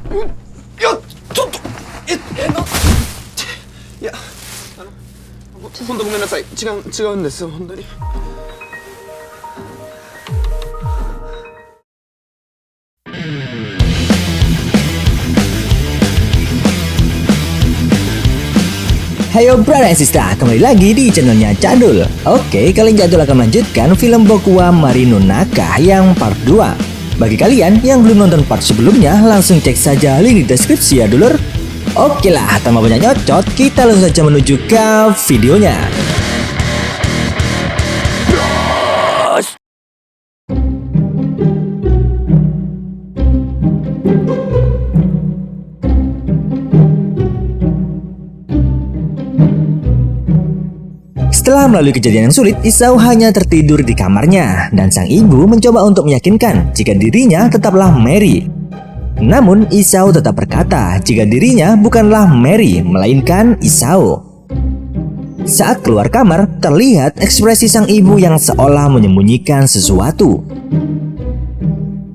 いや、ちょっと、いや、本当ごめんなさい。違うんです、本当に。Hayo brother and sister, kembali lagi di channelnya Cadul. Oke, kali ini Cadul akan melanjutkan film Boku wa Mari no Naka yang part 2. Bagi kalian yang belum nonton part sebelumnya, langsung cek saja link di deskripsi ya dulur. Oke lah, tanpa banyak nyocot, kita langsung saja menuju ke videonya. Setelah melalui kejadian yang sulit, Isao hanya tertidur di kamarnya dan sang ibu mencoba untuk meyakinkan jika dirinya tetaplah Mary. Namun Isao tetap berkata jika dirinya bukanlah Mary melainkan Isao. Saat keluar kamar, terlihat ekspresi sang ibu yang seolah menyembunyikan sesuatu.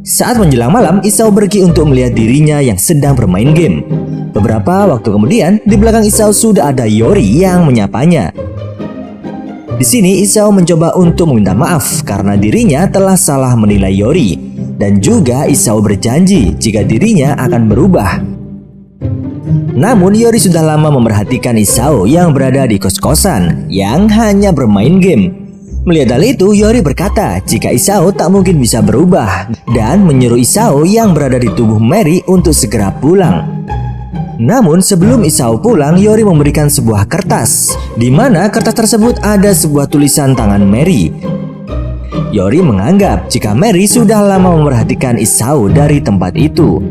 Saat menjelang malam, Isao pergi untuk melihat dirinya yang sedang bermain game. Beberapa waktu kemudian, di belakang Isao sudah ada Yori yang menyapanya. Di sini Isao mencoba untuk meminta maaf karena dirinya telah salah menilai Yori, dan juga Isao berjanji jika dirinya akan berubah. Namun Yori sudah lama memerhatikan Isao yang berada di kos-kosan yang hanya bermain game. Melihat hal itu, Yori berkata jika Isao tak mungkin bisa berubah dan menyuruh Isao yang berada di tubuh Mary untuk segera pulang. Namun sebelum Isao pulang, Yori memberikan sebuah kertas, di mana kertas tersebut ada sebuah tulisan tangan Mary. Yori menganggap jika Mary sudah lama memerhatikan Isao dari tempat itu.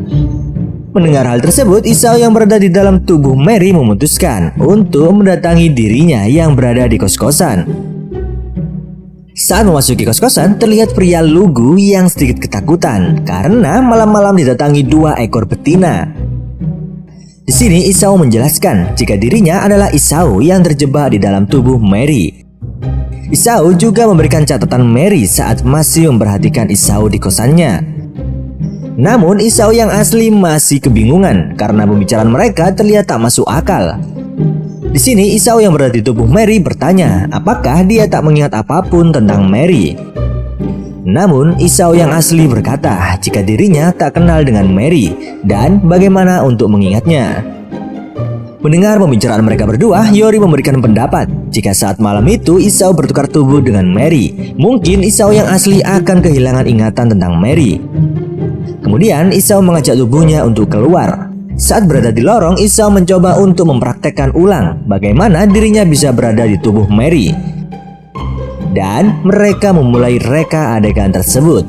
Mendengar hal tersebut, Isao yang berada di dalam tubuh Mary memutuskan untuk mendatangi dirinya yang berada di kos-kosan. Saat memasuki kos-kosan, terlihat pria lugu yang sedikit ketakutan karena malam-malam didatangi 2 ekor betina. Di sini Isao menjelaskan jika dirinya adalah Isao yang terjebak di dalam tubuh Mary. Isao juga memberikan catatan Mary saat masih memperhatikan Isao di kosannya. Namun Isao yang asli masih kebingungan karena pembicaraan mereka terlihat tak masuk akal. Di sini Isao yang berada di tubuh Mary bertanya apakah dia tak mengingat apapun tentang Mary. Namun Isao yang asli berkata jika dirinya tak kenal dengan Mary dan bagaimana untuk mengingatnya. Mendengar pembicaraan mereka berdua, Yori memberikan pendapat jika saat malam itu Isao bertukar tubuh dengan Mary, mungkin Isao yang asli akan kehilangan ingatan tentang Mary. Kemudian Isao mengajak tubuhnya untuk keluar. Saat berada di lorong, Isao mencoba untuk mempraktekkan ulang bagaimana dirinya bisa berada di tubuh Mary. Dan mereka memulai reka adegan tersebut.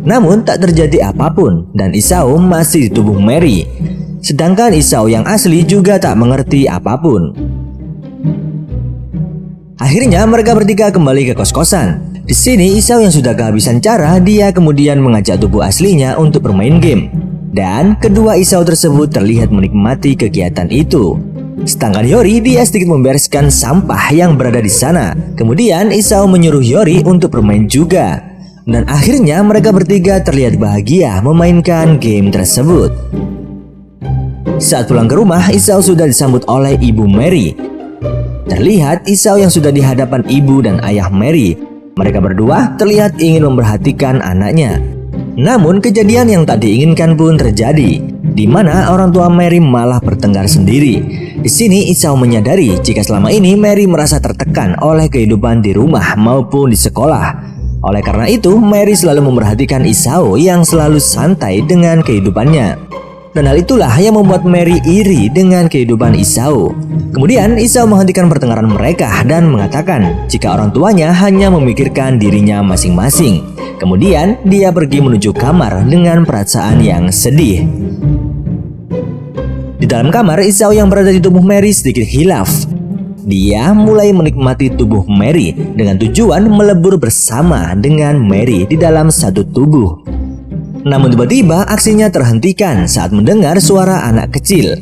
Namun tak terjadi apapun dan Isao masih di tubuh Mary. Sedangkan Isao yang asli juga tak mengerti apapun. Akhirnya mereka bertiga kembali ke kos-kosan. Di sini Isao yang sudah kehabisan cara, dia kemudian mengajak tubuh aslinya untuk bermain game. Dan kedua Isao tersebut terlihat menikmati kegiatan itu. Sedangkan Yori, dia sedikit membereskan sampah yang berada di sana. Kemudian Isao menyuruh Yori untuk bermain juga. Dan akhirnya mereka bertiga terlihat bahagia memainkan game tersebut. Saat pulang ke rumah, Isao sudah disambut oleh ibu Mary. Terlihat Isao yang sudah di hadapan ibu dan ayah Mary. Mereka berdua terlihat ingin memperhatikan anaknya. Namun kejadian yang tak diinginkan pun terjadi, di mana orang tua Mary malah bertengkar sendiri. Di sini Isao menyadari jika selama ini Mary merasa tertekan oleh kehidupan di rumah maupun di sekolah. Oleh karena itu, Mary selalu memperhatikan Isao yang selalu santai dengan kehidupannya. Dan hal itulah yang membuat Mary iri dengan kehidupan Isao. Kemudian Isao menghentikan pertengkaran mereka dan mengatakan jika orang tuanya hanya memikirkan dirinya masing-masing. Kemudian dia pergi menuju kamar dengan perasaan yang sedih. Di dalam kamar, Isao yang berada di tubuh Mary sedikit hilaf. Dia mulai menikmati tubuh Mary dengan tujuan melebur bersama dengan Mary di dalam satu tubuh. Namun tiba-tiba aksinya terhentikan saat mendengar suara anak kecil.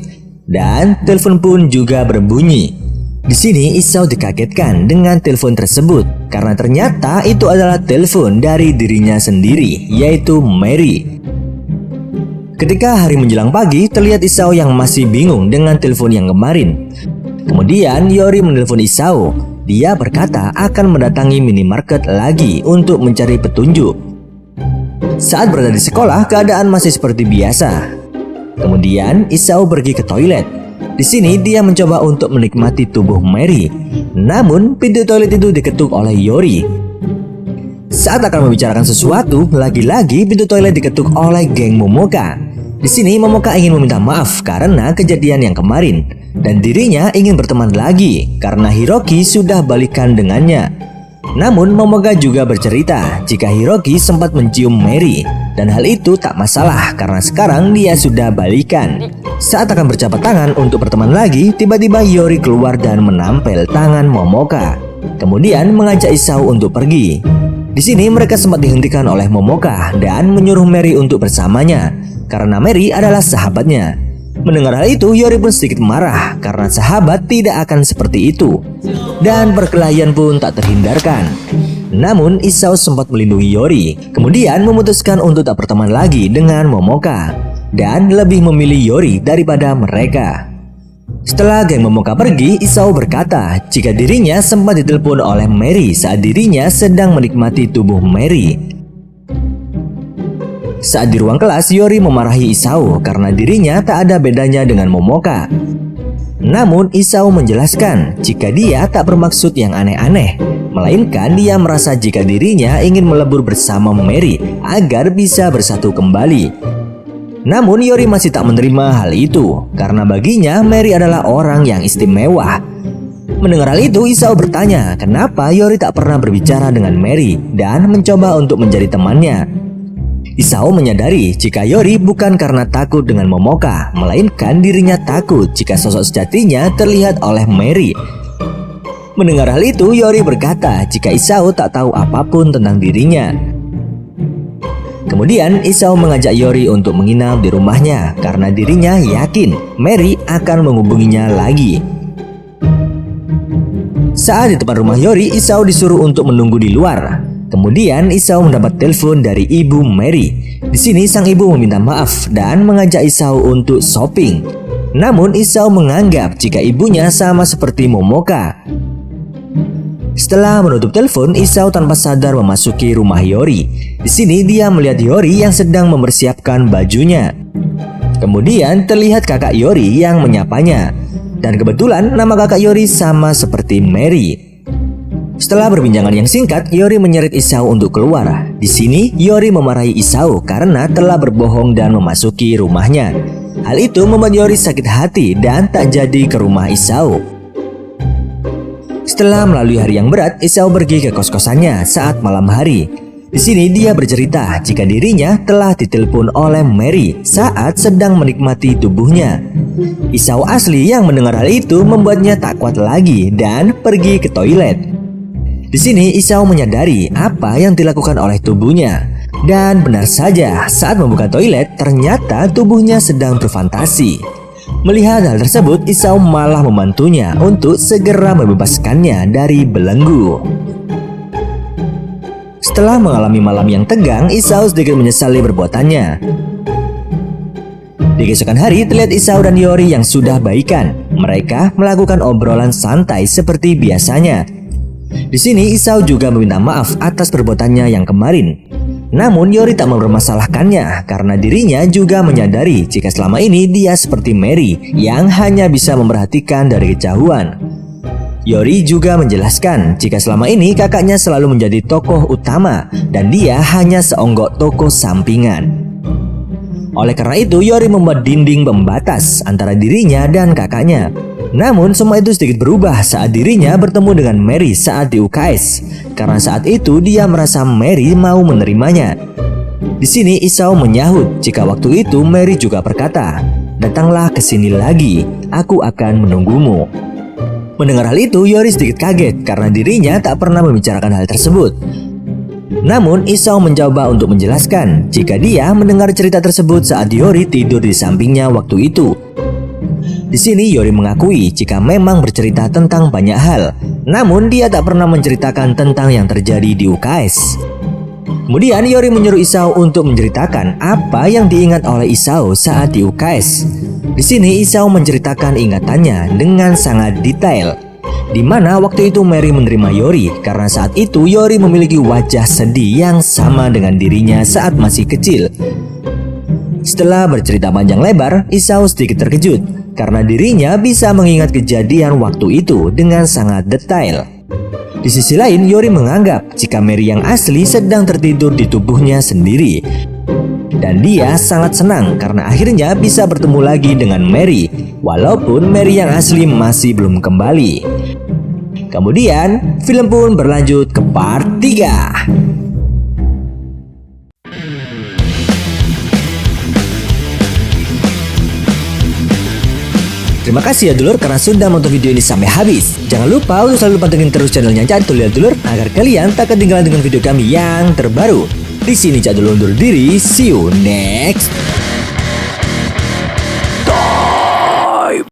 Dan telepon pun juga berbunyi. Di sini Isao dikagetkan dengan telepon tersebut karena ternyata itu adalah telepon dari dirinya sendiri, yaitu Mary. Ketika hari menjelang pagi, terlihat Isao yang masih bingung dengan telepon yang kemarin. Kemudian Yori menelpon Isao. Dia berkata akan mendatangi minimarket lagi untuk mencari petunjuk. Saat berada di sekolah, keadaan masih seperti biasa. Kemudian Isao pergi ke toilet. Di sini dia mencoba untuk menikmati tubuh Mary. Namun pintu toilet itu diketuk oleh Yori. Saat akan membicarakan sesuatu, lagi-lagi pintu toilet diketuk oleh geng Momoka. Di sini Momoka ingin meminta maaf karena kejadian yang kemarin dan dirinya ingin berteman lagi karena Hiroki sudah balikan dengannya. Namun Momoka juga bercerita jika Hiroki sempat mencium Mary dan hal itu tak masalah karena sekarang dia sudah balikan. Saat akan berjabat tangan untuk berteman lagi, tiba-tiba Yori keluar dan menampel tangan Momoka. Kemudian mengajak Isao untuk pergi. Di sini mereka sempat dihentikan oleh Momoka dan menyuruh Mary untuk bersamanya karena Mary adalah sahabatnya. Mendengar hal itu, Yori pun sedikit marah karena sahabat tidak akan seperti itu. Dan perkelahian pun tak terhindarkan. Namun Isao sempat melindungi Yori, kemudian memutuskan untuk tak berteman lagi dengan Momoka dan lebih memilih Yori daripada mereka. Setelah geng Momoka pergi, Isao berkata jika dirinya sempat ditelepon oleh Mary saat dirinya sedang menikmati tubuh Mary. Saat di ruang kelas, Yori memarahi Isao karena dirinya tak ada bedanya dengan Momoka. Namun Isao menjelaskan jika dia tak bermaksud yang aneh-aneh, melainkan dia merasa jika dirinya ingin melebur bersama Mary agar bisa bersatu kembali. Namun Yori masih tak menerima hal itu karena baginya Mary adalah orang yang istimewa. Mendengar hal itu, Isao bertanya kenapa Yori tak pernah berbicara dengan Mary dan mencoba untuk menjadi temannya. Isao menyadari jika Yori bukan karena takut dengan Momoka, melainkan dirinya takut jika sosok sejatinya terlihat oleh Mary. Mendengar hal itu, Yori berkata jika Isao tak tahu apapun tentang dirinya. Kemudian Isao mengajak Yori untuk menginap di rumahnya karena dirinya yakin Mary akan menghubunginya lagi. Saat di depan rumah Yori, Isao disuruh untuk menunggu di luar. Kemudian Isao mendapat telepon dari ibu Mary. Di sini sang ibu meminta maaf dan mengajak Isao untuk shopping. Namun Isao menganggap jika ibunya sama seperti Momoka. Setelah menutup telepon, Isao tanpa sadar memasuki rumah Yori. Di sini dia melihat Yori yang sedang mempersiapkan bajunya. Kemudian terlihat kakak Yori yang menyapanya. Dan kebetulan nama kakak Yori sama seperti Mary. Setelah perbincangan yang singkat, Yori menyeret Isao untuk keluar. Di sini, Yori memarahi Isao karena telah berbohong dan memasuki rumahnya. Hal itu membuat Yori sakit hati dan tak jadi ke rumah Isao. Setelah melalui hari yang berat, Isao pergi ke kos-kosannya saat malam hari. Di sini dia bercerita jika dirinya telah ditelepon oleh Mary saat sedang menikmati tubuhnya. Isao asli yang mendengar hal itu membuatnya tak kuat lagi dan pergi ke toilet. Di sini Isao menyadari apa yang dilakukan oleh tubuhnya. Dan benar saja, saat membuka toilet ternyata tubuhnya sedang berfantasi. Melihat hal tersebut, Isao malah membantunya untuk segera membebaskannya dari belenggu. Setelah mengalami malam yang tegang, Isao sedikit menyesali perbuatannya. Di keesokan hari terlihat Isao dan Yori yang sudah baikan. Mereka melakukan obrolan santai seperti biasanya. Di sini Isao juga meminta maaf atas perbuatannya yang kemarin. Namun Yori tak mempermasalahkannya karena dirinya juga menyadari jika selama ini dia seperti Mary yang hanya bisa memperhatikan dari kejauhan. Yori juga menjelaskan jika selama ini kakaknya selalu menjadi tokoh utama dan dia hanya seonggok tokoh sampingan. Oleh karena itu, Yori membuat dinding pembatas antara dirinya dan kakaknya. Namun semua itu sedikit berubah saat dirinya bertemu dengan Mary saat di UKS. Karena saat itu dia merasa Mary mau menerimanya. Di sini Isao menyahut jika waktu itu Mary juga berkata, "Datanglah ke sini lagi, aku akan menunggumu." Mendengar hal itu, Yori sedikit kaget karena dirinya tak pernah membicarakan hal tersebut. Namun Isao mencoba untuk menjelaskan jika dia mendengar cerita tersebut saat Yori tidur di sampingnya waktu itu. Di sini Yori mengakui jika memang bercerita tentang banyak hal, namun dia tak pernah menceritakan tentang yang terjadi di UKS. Kemudian Yori menyuruh Isao untuk menceritakan apa yang diingat oleh Isao saat di UKS. Di sini Isao menceritakan ingatannya dengan sangat detail, di mana waktu itu Mary menerima Yori karena saat itu Yori memiliki wajah sedih yang sama dengan dirinya saat masih kecil. Setelah bercerita panjang lebar, Isao sedikit terkejut karena dirinya bisa mengingat kejadian waktu itu dengan sangat detail. Di sisi lain, Yori menganggap jika Mary yang asli sedang tertidur di tubuhnya sendiri. Dan dia sangat senang karena akhirnya bisa bertemu lagi dengan Mary, walaupun Mary yang asli masih belum kembali. Kemudian, film pun berlanjut ke part 3. Terima kasih ya dulur karena sudah menonton video ini sampai habis. Jangan lupa untuk selalu pantengin terus channelnya Cak Dulur ya dulur, agar kalian tak ketinggalan dengan video kami yang terbaru. Di sini Cak Dulur undur diri, see you next